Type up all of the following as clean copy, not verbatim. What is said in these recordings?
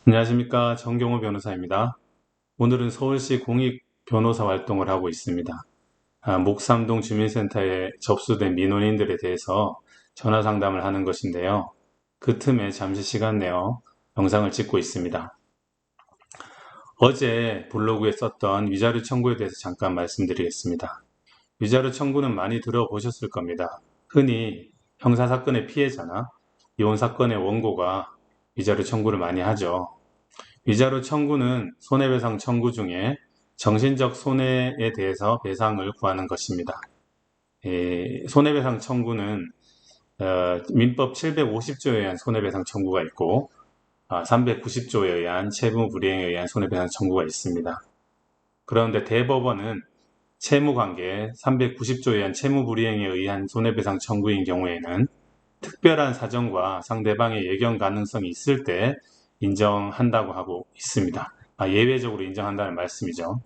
안녕하십니까. 정경호 변호사입니다. 오늘은 서울시 공익변호사 활동을 하고 있습니다. 목삼동 주민센터에 접수된 민원인들에 대해서 전화 상담을 하는 것인데요. 그 틈에 잠시 시간 내어 영상을 찍고 있습니다. 어제 블로그에 썼던 위자료 청구에 대해서 잠깐 말씀드리겠습니다. 위자료 청구는 많이 들어보셨을 겁니다. 흔히 형사사건의 피해자나 이혼사건의 원고가 위자료 청구를 많이 하죠. 위자료 청구는 손해배상 청구 중에 정신적 손해에 대해서 배상을 구하는 것입니다. 손해배상 청구는 민법 750조에 의한 손해배상 청구가 있고 390조에 의한 채무불이행에 의한 손해배상 청구가 있습니다. 그런데 대법원은 채무관계 390조에 의한 채무불이행에 의한 손해배상 청구인 경우에는 특별한 사정과 상대방의 예견 가능성이 있을 때 인정한다고 하고 있습니다. 예외적으로 인정한다는 말씀이죠.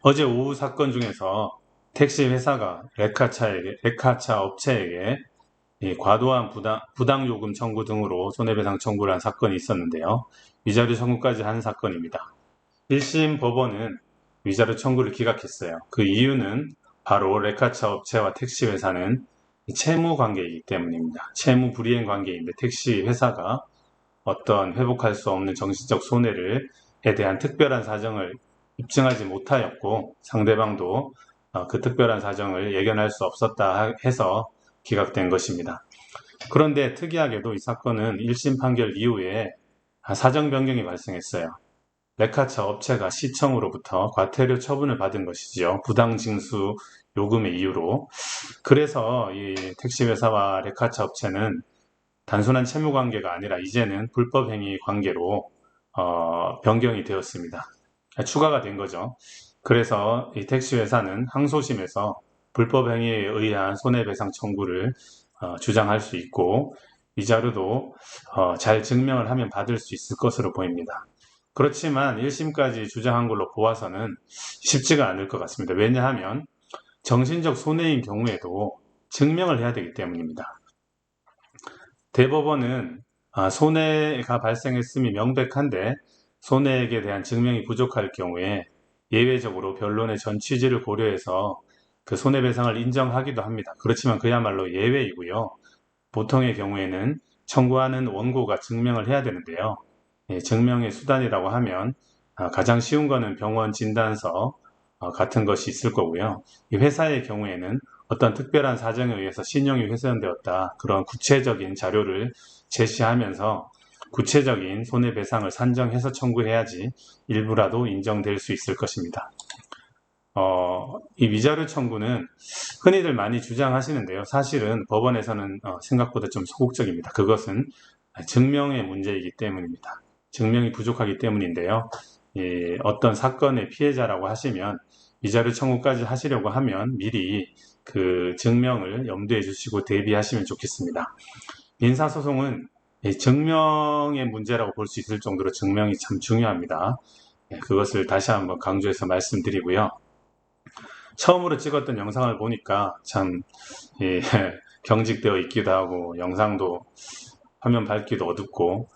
어제 오후 사건 중에서 택시 회사가 레카차 업체에게 과도한 부당 요금 청구 등으로 손해배상 청구를 한 사건이 있었는데요. 위자료 청구까지 한 사건입니다. 1심 법원은 위자료 청구를 기각했어요. 그 이유는 바로 레카차 업체와 택시 회사는 채무 관계이기 때문입니다. 채무 불이행 관계인데 택시 회사가 어떤 회복할 수 없는 정신적 손해에 대한 특별한 사정을 입증하지 못하였고 상대방도 그 특별한 사정을 예견할 수 없었다 해서 기각된 것입니다. 그런데 특이하게도 이 사건은 1심 판결 이후에 사정 변경이 발생했어요. 레카차 업체가 시청으로부터 과태료 처분을 받은 것이죠. 부당 징수 요금의 이유로. 그래서 이 택시회사와 레카차 업체는 단순한 채무 관계가 아니라 이제는 불법 행위 관계로 변경이 되었습니다. 추가가 된 거죠. 그래서 이 택시 회사는 항소심에서 불법 행위에 의한 손해배상 청구를 주장할 수 있고 위자료도 잘 증명을 하면 받을 수 있을 것으로 보입니다. 그렇지만 1심까지 주장한 걸로 보아서는 쉽지가 않을 것 같습니다. 왜냐하면 정신적 손해인 경우에도 증명을 해야 되기 때문입니다. 대법원은 손해가 발생했음이 명백한데 손해액에 대한 증명이 부족할 경우에 예외적으로 변론의 전 취지를 고려해서 그 손해배상을 인정하기도 합니다. 그렇지만 그야말로 예외이고요. 보통의 경우에는 청구하는 원고가 증명을 해야 되는데요. 증명의 수단이라고 하면 가장 쉬운 거는 병원 진단서 같은 것이 있을 거고요. 이 회사의 경우에는 어떤 특별한 사정에 의해서 신용이 훼손되었다. 그런 구체적인 자료를 제시하면서 구체적인 손해배상을 산정해서 청구해야지 일부라도 인정될 수 있을 것입니다. 이 위자료 청구는 흔히들 많이 주장하시는데요. 사실은 법원에서는 생각보다 좀 소극적입니다. 그것은 증명의 문제이기 때문입니다. 증명이 부족하기 때문인데요. 어떤 사건의 피해자라고 하시면 위자료 청구까지 하시려고 하면 미리 그 증명을 염두에 주시고 대비하시면 좋겠습니다. 민사소송은 증명의 문제라고 볼 수 있을 정도로 증명이 참 중요합니다. 그것을 다시 한번 강조해서 말씀드리고요. 처음으로 찍었던 영상을 보니까 참 경직되어 있기도 하고 영상도 화면 밝기도 어둡고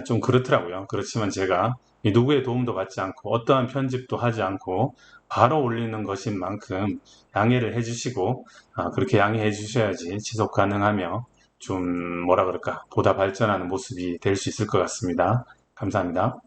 좀 그렇더라고요. 그렇지만 제가 누구의 도움도 받지 않고 어떠한 편집도 하지 않고 바로 올리는 것인 만큼 양해를 해주시고 그렇게 양해해 주셔야지 지속 가능하며 좀 뭐라 그럴까 보다 발전하는 모습이 될 수 있을 것 같습니다. 감사합니다.